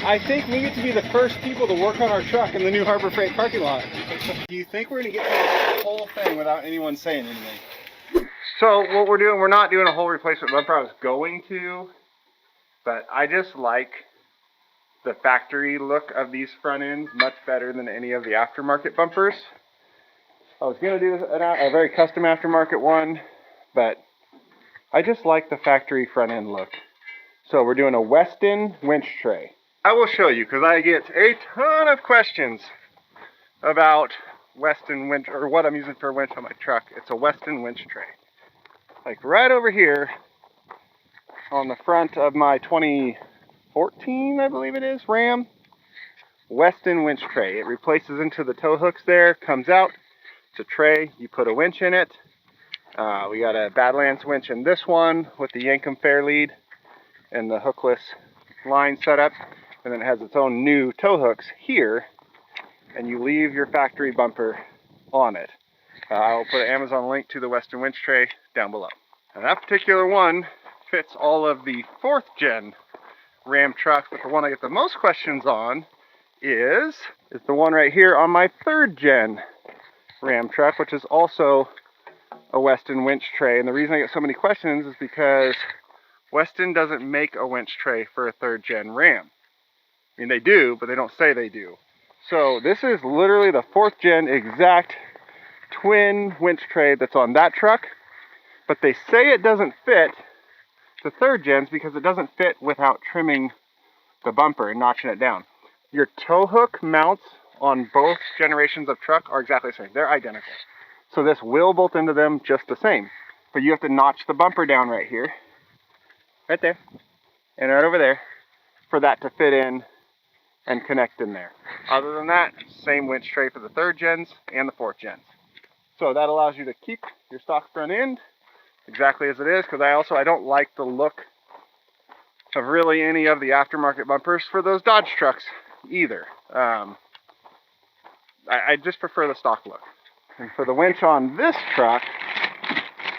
I think we get to be the first people to work on our truck in the new Harbor Freight parking lot. Do you think we're going to get through this whole thing without anyone saying anything? So what we're doing, we're not doing a whole replacement bumper. I was going to, but I just like the factory look of these front ends much better than any of the aftermarket bumpers. I was going to do a very custom aftermarket one, but I just like the factory front end look. So we're doing a Weston winch tray. I will show you because I get a ton of questions about Weston winch, or what I'm using for a winch on my truck. It's a Weston winch tray. Like right over here on the front of my 2014, I believe it is, Ram. Weston winch tray. It replaces into the tow hooks there, comes out. It's a tray, you put a winch in it. We got a Badlands winch in this one with the Yankum Fair lead and the hookless line setup. And then it has its own new tow hooks here, and you leave your factory bumper on it. I'll put an Amazon link to the Weston winch tray down below. Now that particular one fits all of the 4th gen Ram trucks, but the one I get the most questions on is the one right here on my 3rd gen Ram truck, which is also a Weston winch tray. And the reason I get so many questions is because Weston doesn't make a winch tray for a 3rd gen Ram. I mean, they do, but they don't say they do. So this is literally the 4th gen exact twin winch tray that's on that truck, but they say it doesn't fit the 3rd gens because it doesn't fit without trimming the bumper and notching it down. Your tow hook mounts on both generations of truck are exactly the same. They're identical. So this will bolt into them just the same. But you have to notch the bumper down right here, right there, and right over there for that to fit in and connect in there. Other than that, same winch tray for the 3rd gens and the 4th gens. So that allows you to keep your stock front end exactly as it is, because I don't like the look of really any of the aftermarket bumpers for those Dodge trucks either. I just prefer the stock look. And for the winch on this truck,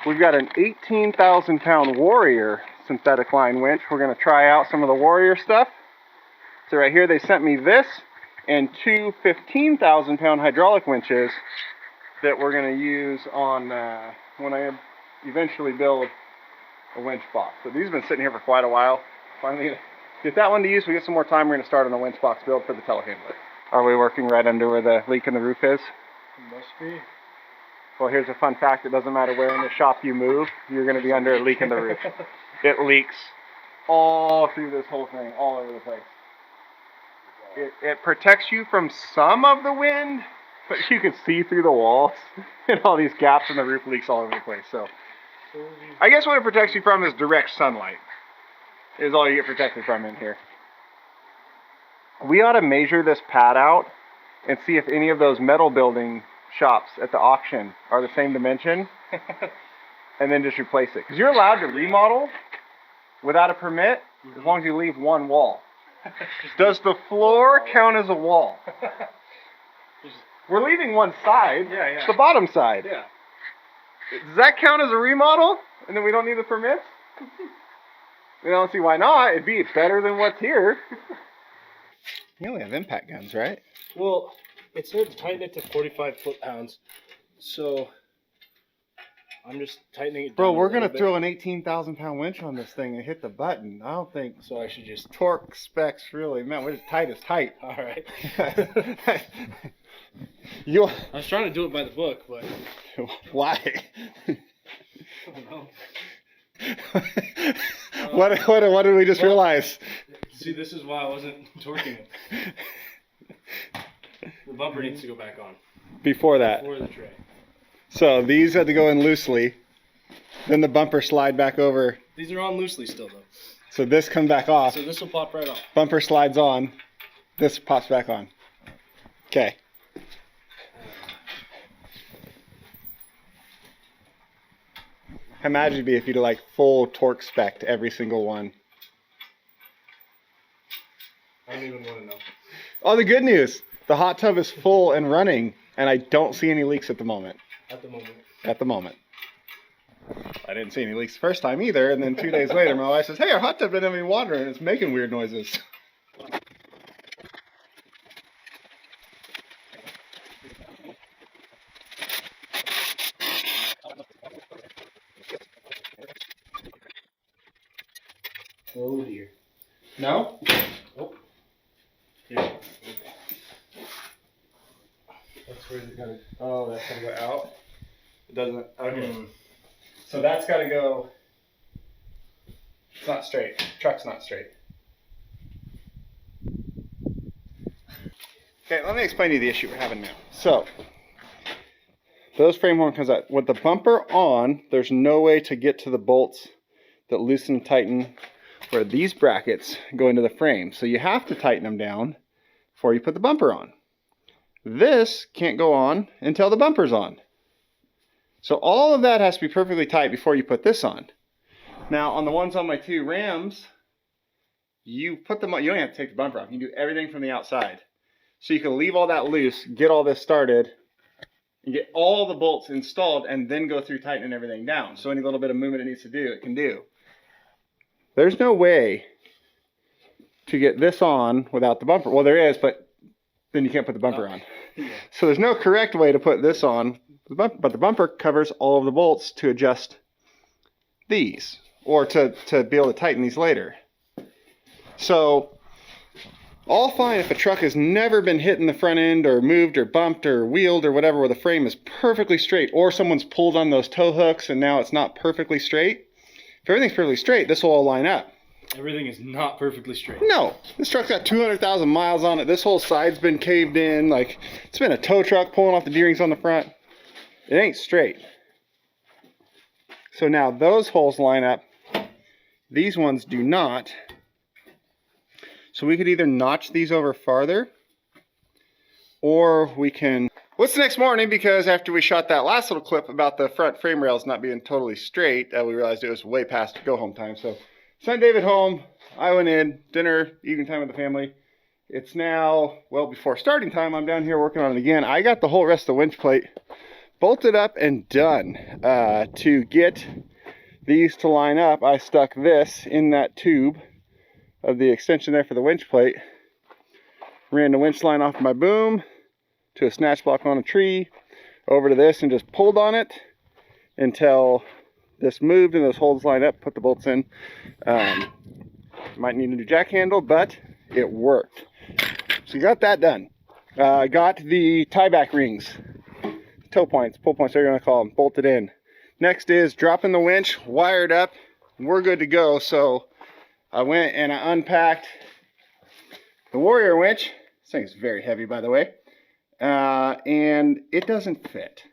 we've got an 18,000 pound Warrior synthetic line winch. We're going to try out some of the Warrior stuff. So right here they sent me this and two 15,000 pound hydraulic winches that we're going to use on when I eventually build a winch box. So these have been sitting here for quite a while. Finally gonna get that one to use. We get some more time, we're going to start on a winch box build for the telehandler. Are we working right under where the leak in the roof is? Must be. Well, here's a fun fact. It doesn't matter where in the shop you move, you're going to be under a leak in the roof. It leaks all through this whole thing, all over the place. It protects you from some of the wind, but you can see through the walls and all these gaps, and the roof leaks all over the place. So I guess what it protects you from is direct sunlight, is all you get protected from in here. We ought to measure this pad out and see if any of those metal building shops at the auction are the same dimension, and then just replace it. Because you're allowed to remodel without a permit as long as you leave one wall. Does the floor count as a wall? We're leaving one side, the bottom side. Yeah. Does that count as a remodel? And then we don't need the permits? We don't see why not. It'd be better than what's here. You only have impact guns, right? Well, it said tighten it to 45 foot-pounds, so I'm just tightening it down. Bro, we're going to throw an 18,000 pound winch on this thing and hit the button. I don't think so. I should just torque specs really, man, we're just tight as tight. All right. I was trying to do it by the book, but why? I don't know. What did we just realize? See, this is why I wasn't torquing it. The bumper needs to go back on. Before that. Before the tray. So these had to go in loosely. Then the bumper slide back over. These are on loosely still, though. So this comes back off. So this will pop right off. Bumper slides on. This pops back on. Okay. How mad would you be if you did like full torque spec to every single one? I don't even want to know. Oh, the good news. The hot tub is full and running, and I don't see any leaks at the moment. At the moment. At the moment. I didn't see any leaks the first time either, and then 2 days later my wife says, hey, our hot tub didn't have any water and it's making weird noises. No? Nope. Here. That's where it gotta. Oh, that's gotta go out? It doesn't, okay. So that's gotta go, it's not straight. Truck's not straight. Okay, let me explain to you the issue we're having now. So, those frame horn comes out. With the bumper on, there's no way to get to the bolts that loosen and tighten where these brackets go into the frame. So you have to tighten them down before you put the bumper on. This can't go on until the bumper's on. So all of that has to be perfectly tight before you put this on. Now on the ones on my two Rams, you put them on, you don't have to take the bumper off. You can do everything from the outside. So you can leave all that loose, get all this started, and get all the bolts installed, and then go through tightening everything down. So any little bit of movement it needs to do, it can do. There's no way to get this on without the bumper. Well, there is, but then you can't put the bumper on. So there's no correct way to put this on, but the bumper covers all of the bolts to adjust these, or to be able to tighten these later. So all fine if a truck has never been hit in the front end or moved or bumped or wheeled or whatever, where the frame is perfectly straight, or someone's pulled on those tow hooks and now it's not perfectly straight. If everything's perfectly straight, this will all line up. Everything is not perfectly straight. No, this truck's got 200,000 miles on it. This whole side's been caved in. Like, it's been a tow truck pulling off the D-rings on the front. It ain't straight. So now those holes line up. These ones do not. So we could either notch these over farther, or we can... What's the next morning? Because after we shot that last little clip about the front frame rails not being totally straight, we realized it was way past go home time. So sent David home. I went in, dinner, evening time with the family. It's now well before starting time. I'm down here working on it again. I got the whole rest of the winch plate bolted up and done. To get these to line up, I stuck this in that tube of the extension there for the winch plate. Ran the winch line off my boom to a snatch block on a tree, over to this, and just pulled on it until this moved and those holes lined up, put the bolts in. Might need a new jack handle, but it worked. So you got that done. I got the tie back rings, toe points, pull points, whatever you want to call them, bolted in. Next is dropping the winch, wired up, and we're good to go. So I went and I unpacked the Warrior winch. This thing's very heavy, by the way, and it doesn't fit.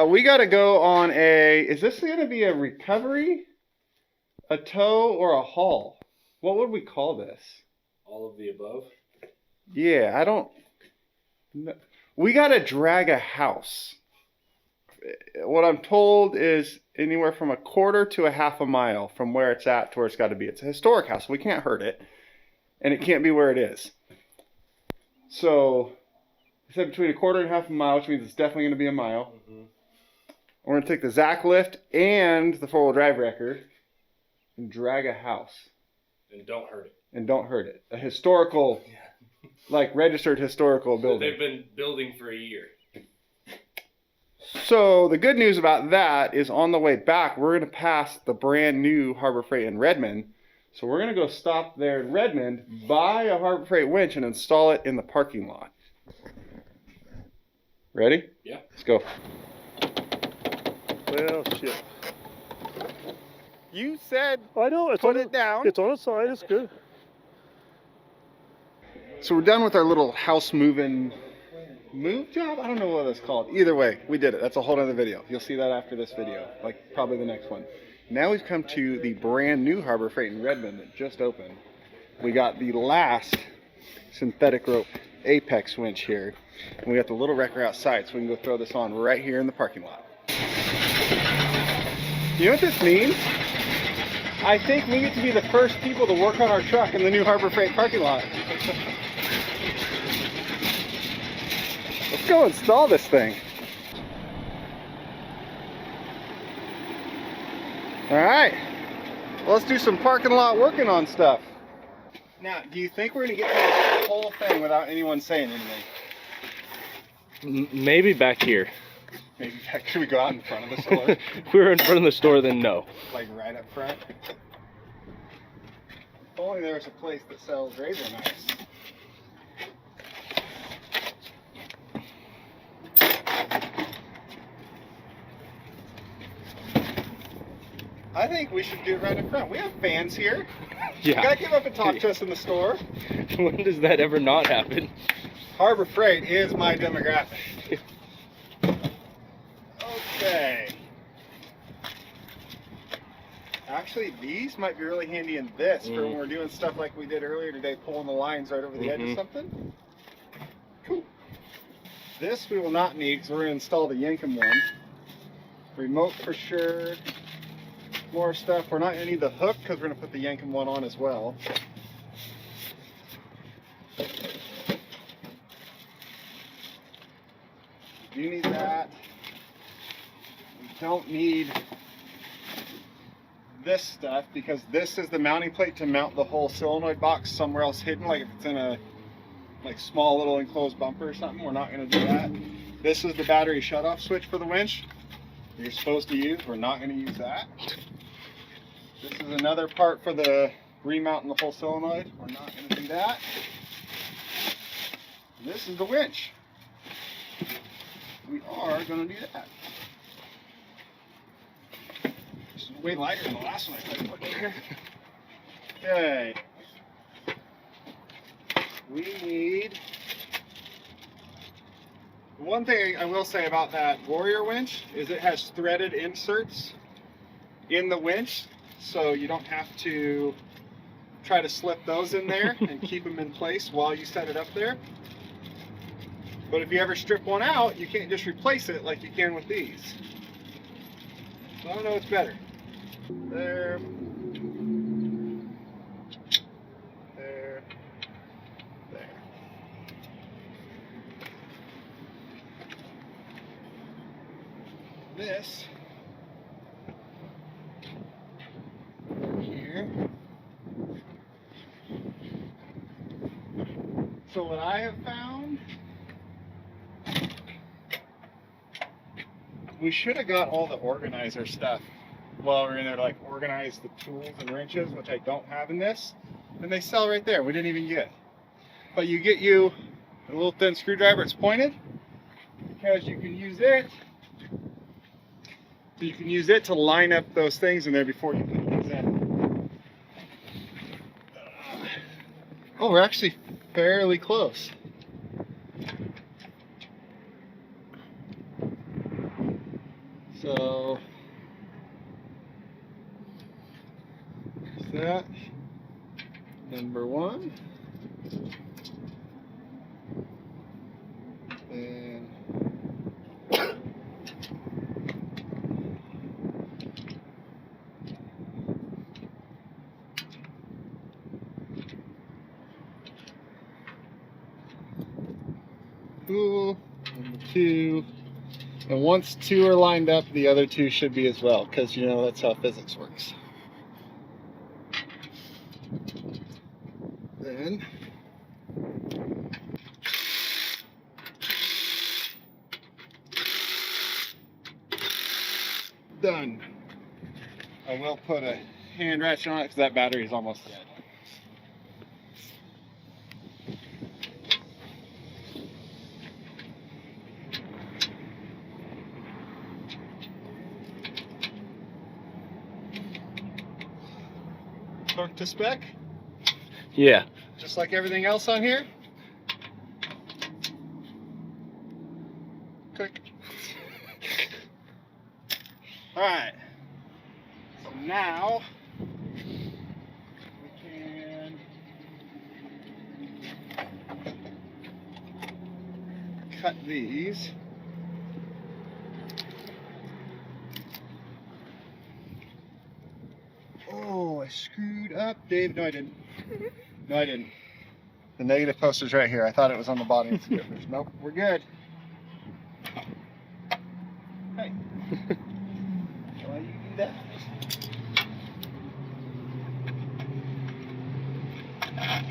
We got to go on a, is this going to be a recovery, a tow, or a haul? What would we call this? All of the above? Yeah, I don't know. We got to drag a house. What I'm told is anywhere from a quarter to a half a mile from where it's at to where it's got to be. It's a historic house. We can't hurt it, and it can't be where it is. So I said between a quarter and half a mile, which means it's definitely going to be a mile. Mm-hmm. We're going to take the Zach lift and the four-wheel drive wrecker and drag a house. And don't hurt it. And don't hurt it. A historical, like registered historical building. They've been building for a year. So the good news about that is on the way back, we're going to pass the brand new Harbor Freight in Redmond. So we're going to go stop there in Redmond, buy a Harbor Freight winch, and install it in the parking lot. Ready? Yeah. Let's go. Well, shit. You said I know. It's put on it down. It's on its side. It's good. So we're done with our little house move job? I don't know what it's called. Either way, we did it. That's a whole other video. You'll see that after this video, like probably the next one. Now we've come to the brand new Harbor Freight in Redmond that just opened. We got the last synthetic rope Apex winch here. And we got the little wrecker outside, so we can go throw this on right here in the parking lot. You know what this means? I think we get to be the first people to work on our truck in the new Harbor Freight parking lot. Let's go install this thing. All right, well, let's do some parking lot working on stuff. Now, do you think we're gonna get through this whole thing without anyone saying anything? Maybe back here. Maybe back, should we go out in front of the store? If we were in front of the store, then no. Like right up front? If only there was a place that sells razor knives. I think we should do it right in front. We have fans here. Yeah. You gotta come up and talk to us in the store. When does that ever not happen? Harbor Freight is my demographic. Okay. Actually, these might be really handy in this for when we're doing stuff like we did earlier today, pulling the lines right over the edge of something. Cool. This we will not need because we're going to install the Yankum one. Remote for sure. More stuff. We're not going to need the hook because we're going to put the Yankum one on as well. We do need that. We don't need this stuff because this is the mounting plate to mount the whole solenoid box somewhere else hidden, like if it's in a like small little enclosed bumper or something. We're not going to do that. This is the battery shutoff switch for the winch you're supposed to use. We're not going to use that. This is another part for the remounting the whole solenoid. We're not going to do that. This is the winch. We are going to do that. This is way lighter than the last one I tried to put in here. Okay. We need... One thing I will say about that Warrior winch is it has threaded inserts in the winch, so you don't have to try to slip those in there and keep them in place while you set it up there. But if you ever strip one out, you can't just replace it like you can with these. So I don't know what's better. There. There. There. This here. So what I have found, we should have got all the organizer stuff while we were in there to like organize the tools and wrenches, which I don't have in this. And they sell right there. We didn't even get. But you get you a little thin screwdriver. It's pointed because you can use it. You can use it to line up those things in there before you put things in. Oh, we're actually fairly close. So is that number one? And cool. Number two. And once two are lined up, the other two should be as well, because you know that's how physics works. Then done. I will put a hand ratchet on it because that battery is almost dead. Torque to spec? Yeah. Just like everything else on here? Click. Alright. So now we can cut these. Oh, I screwed up, Dave. No, I didn't. No, I didn't. The negative poster's right here. I thought it was on the bottom of the scripters. Nope, we're good. Hey. Why do you do that? Okay.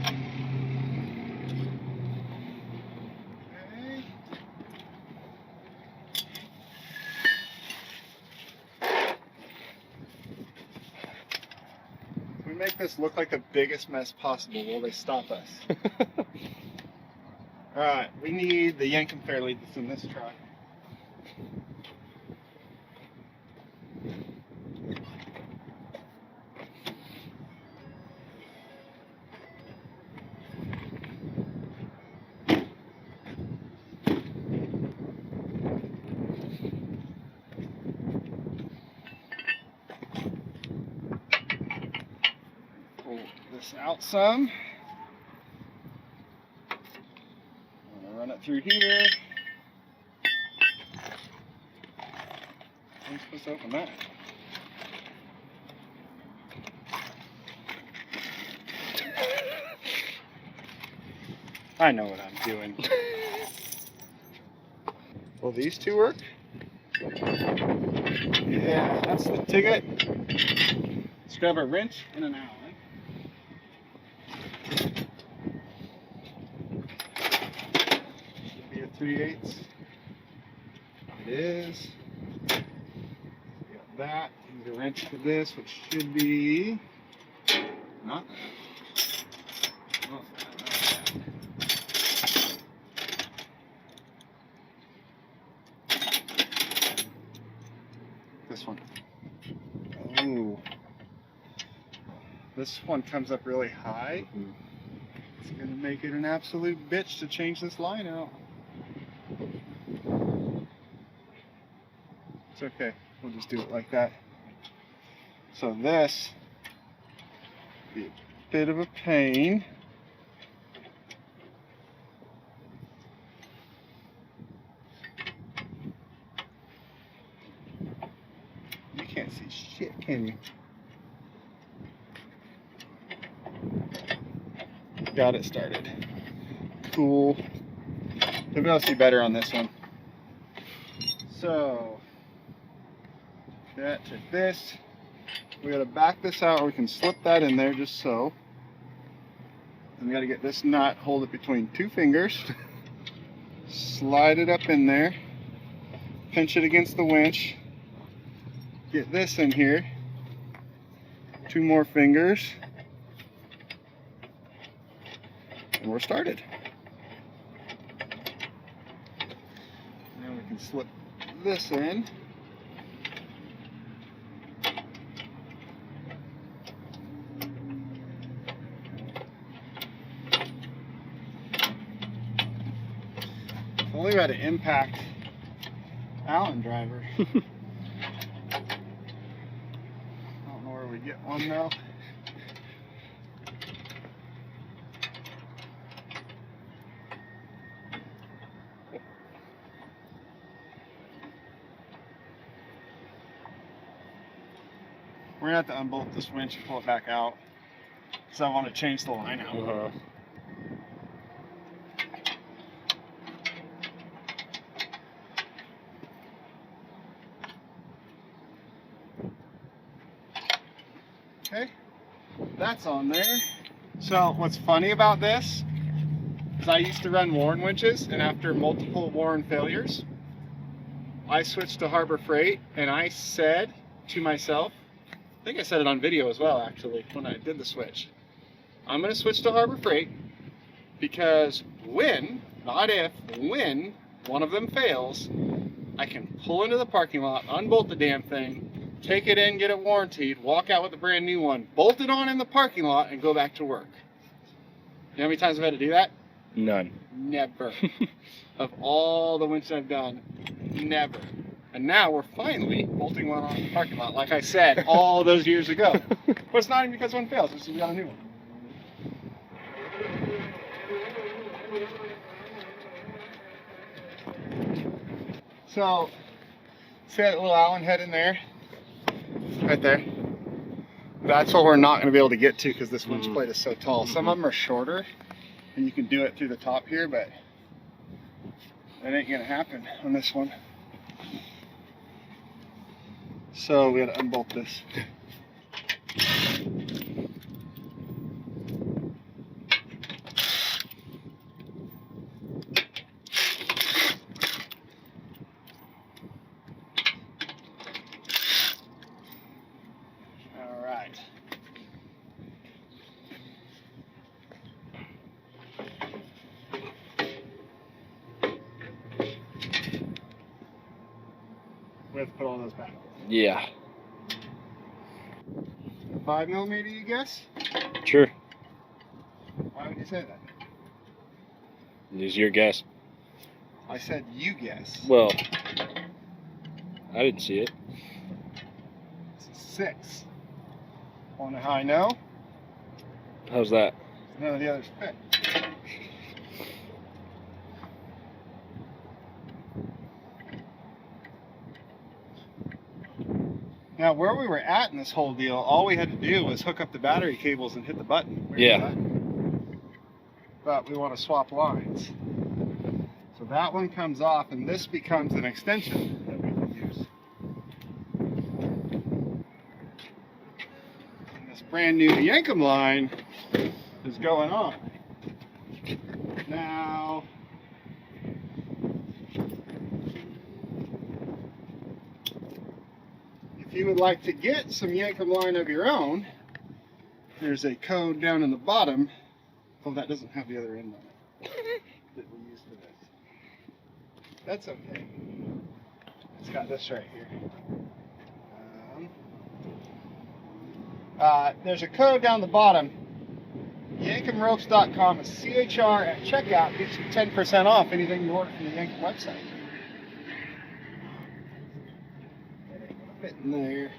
We make this look like the biggest mess possible. Will they stop us? Alright, we need the Yankum fairlead that's in this truck. Pull this out some. I'm gonna run it through here. I'm supposed to open that. I know what I'm doing. Will these two work? Yeah, that's the ticket. Let's grab a wrench and an Allen. Should be a 3/8. It is. Got that. Need a wrench for this, which should be not that. Not that. This one. Oh. This one comes up really high. It's going to make it an absolute bitch to change this line out. It's okay. We'll just do it like that. So this be a bit of a pain. You can't see shit, can you? Got it started. Cool. Maybe I'll see better on this one. So, that to this. We gotta back this out, or we can slip that in there just so. And we gotta get this nut, hold it between two fingers, slide it up in there, pinch it against the winch, get this in here, two more fingers, and we're started. Now we can slip this in. If only we had an impact Allen driver. I don't know where we get one though. We're gonna have to unbolt this winch and pull it back out because I want to change the line out. Okay, that's on there. So what's funny about this is I used to run Warren winches, and after multiple Warren failures, I switched to Harbor Freight, and I said to myself, I think I said it on video as well actually when I did the switch, I'm going to switch to Harbor Freight because when, not if, when one of them fails, I can pull into the parking lot, unbolt the damn thing, take it in, get it warranted, walk out with a brand new one, bolt it on in the parking lot, and go back to work. You know how many times I've had to do that? None. Never. Of all the winches I've done, never. And now we're finally bolting one on in the parking lot, like I said all those years ago. But it's not even because one fails, it's just we got a new one. So, see that little Allen head in there? Right there. That's what we're not going to be able to get to because this winch plate is so tall. Some of them are shorter, and you can do it through the top here, but that ain't going to happen on this one. So we got to unbolt this. All right. We have to put all those back. Yeah. 5mm, you guess? Sure. Why would you say that? Use your guess. I said you guess. Well, I didn't see it. It's 6. Wanna know how I know? How's that? None of the others fit. Now, where we were at in this whole deal, all we had to do was hook up the battery cables and hit the button. Yeah. But we want to swap lines. So that one comes off, and this becomes an extension that we can use. And this brand new Yankum line is going on. Now, if you would like to get some Yankum line of your own, there's a code down in the bottom. Oh, that doesn't have the other end on it that we use for this. That's okay. It's got this right here. There's a code down the bottom. YankumRopes.com is CHR at checkout. Gets you 10% off anything you order from the Yankum website. Fit in there.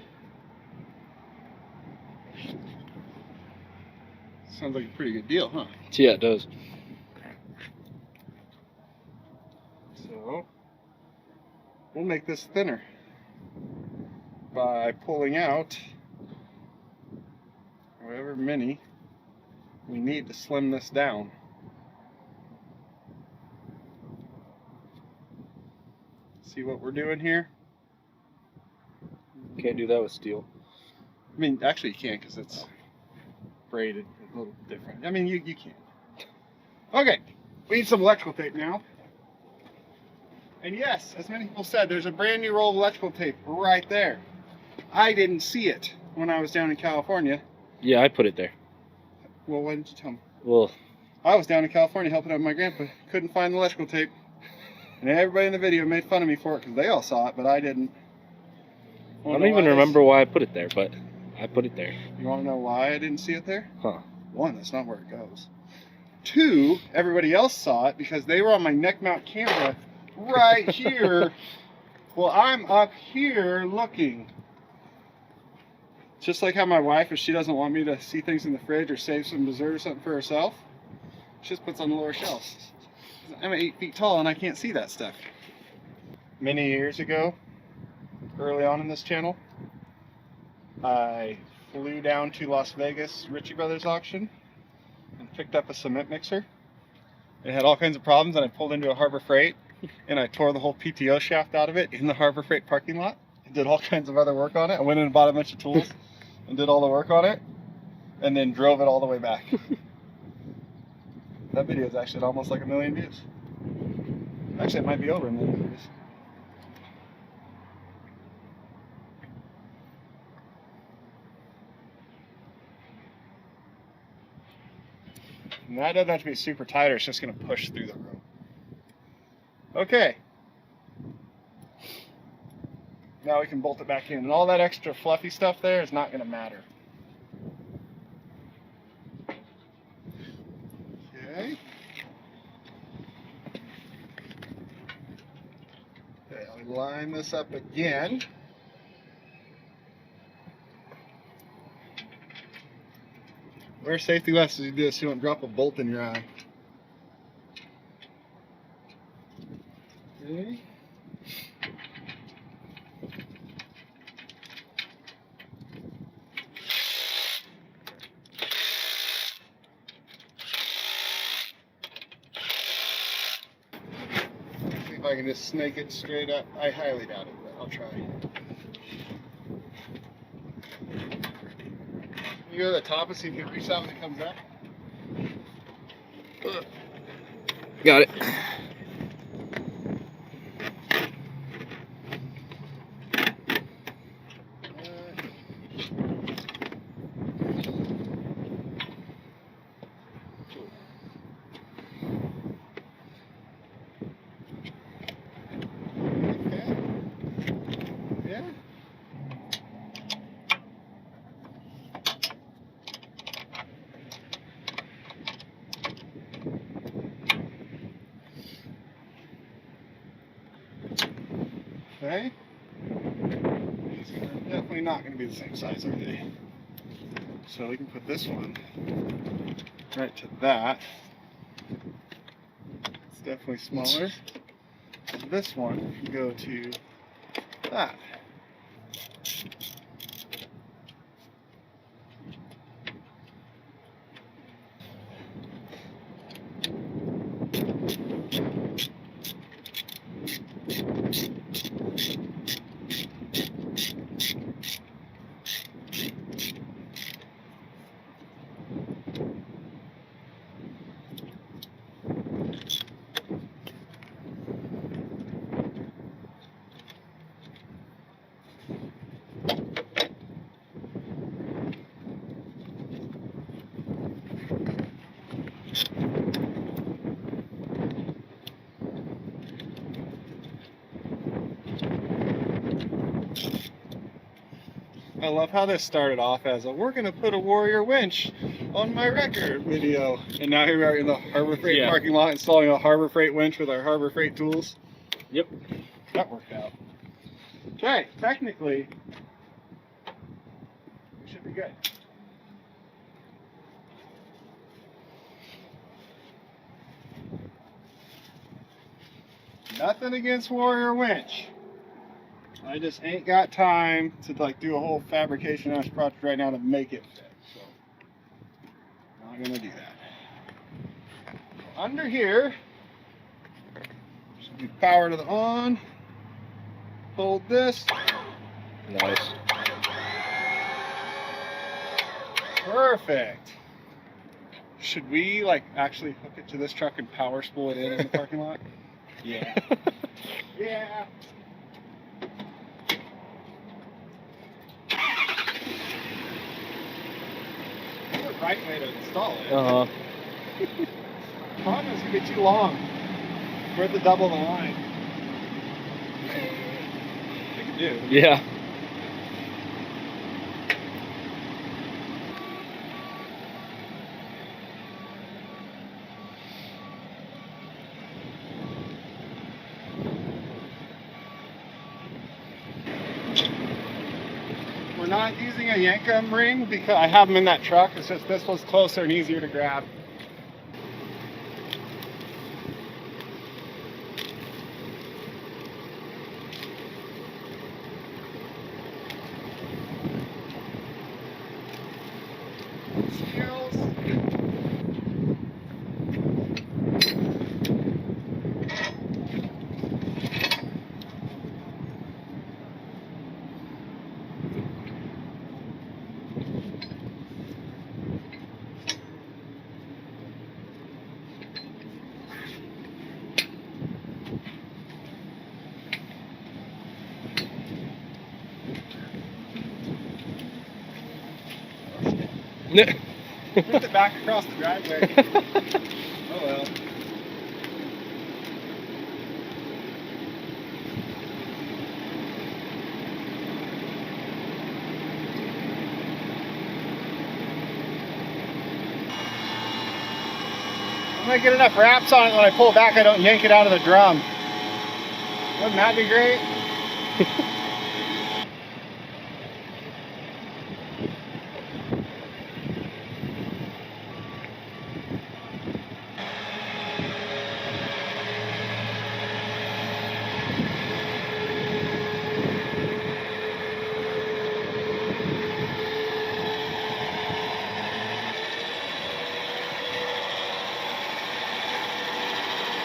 Sounds like a pretty good deal, huh? Yeah, it does. So, we'll make this thinner by pulling out however many we need to slim this down. See what we're doing here? Can't do that with steel. I mean, actually you can, because it's braided a little different. I mean, you can. Okay, we need some electrical tape now. And yes, as many people said, there's a brand new roll of electrical tape right there. I didn't see it when I was down in California. Yeah, I put it there. Well, why didn't you tell me? Well, I was down in California helping out my grandpa. Couldn't find the electrical tape. And everybody in the video made fun of me for it because they all saw it, but I didn't. I don't even remember why I put it there, but I put it there. You want to know why I didn't see it there? Huh. 1, that's not where it goes. 2, everybody else saw it because they were on my neck mount camera right here. Well, I'm up here looking. Just like how my wife, if she doesn't want me to see things in the fridge or save some dessert or something for herself, she just puts on the lower shelves. I'm 8 feet tall and I can't see that stuff. Many years ago, early on in this channel, I flew down to Las Vegas Ritchie Brothers auction and picked up a cement mixer. It had all kinds of problems and I pulled into a Harbor Freight and I tore the whole PTO shaft out of it in the Harbor Freight parking lot. I did all kinds of other work on it. I went in and bought a bunch of tools and did all the work on it and then drove it all the way back. That video is actually at almost like 1 million views. Actually, it might be over 1 million views. And that doesn't have to be super tight or it's just going to push through the rope. Okay. Now we can bolt it back in. And all that extra fluffy stuff there is not going to matter. Okay. Okay, I'll line this up again. Wear safety glasses as you do this so you don't drop a bolt in your eye. Okay. See if I can just snake it straight up. I highly doubt it, but I'll try. You go to the top and see if you can reach out when it comes up. Got it. Okay. These are definitely not going to be the same size, are they? So we can put this one right to that. It's definitely smaller. This one can go to that. I love how this started off as a we're gonna put a Warrior winch on my record video, and now here we are in the Harbor Freight parking lot installing a Harbor Freight winch with our Harbor Freight tools. Yep. That worked out. Okay, technically we should be good. Nothing against Warrior winch. I just ain't got time to like do a whole fabrication ass project right now to make it fit. So not gonna do that. Under here should be power to the on. Hold this. Nice. Perfect. Should we like actually hook it to this truck and power spool it in the parking lot? Yeah. Yeah. That's the right way to install it. Uh-huh. The problem is it's gonna be too long. We're at the double the line. We can do. Yeah. We're not using a Yankum ring because I have them in that truck. It's just this one's closer and easier to grab. Skills. Put it back across the driveway. Oh well. I'm gonna get enough wraps on it when I pull it back I don't yank it out of the drum. Wouldn't that be great?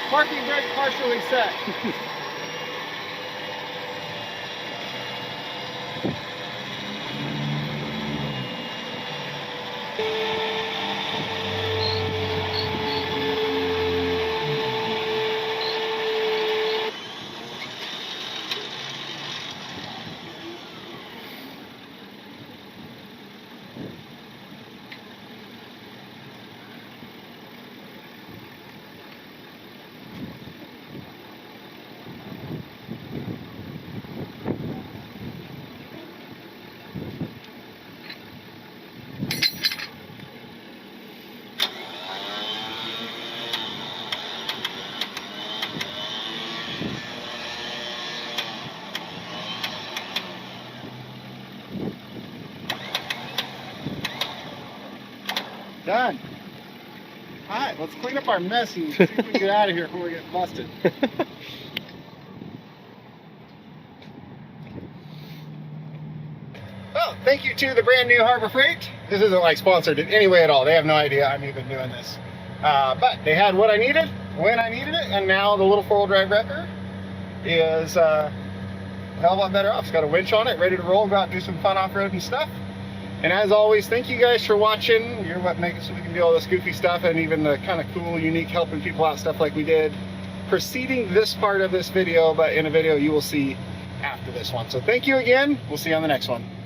Parking brake partially set. clean up our mess and see if we can get out of here before we get busted. Well, thank you to the brand new Harbor Freight. This isn't like sponsored in any way at all. They have no idea I'm even doing this. But they had what I needed when I needed it, and now the little four-wheel drive wrecker is a hell of a lot better off. It's got a winch on it, ready to roll, go out and do some fun off-roading stuff. And as always, thank you guys for watching. You're what makes it so we can do all this goofy stuff and even the kind of cool, unique, helping people out stuff like we did preceding this part of this video, but in a video you will see after this one. So thank you again. We'll see you on the next one.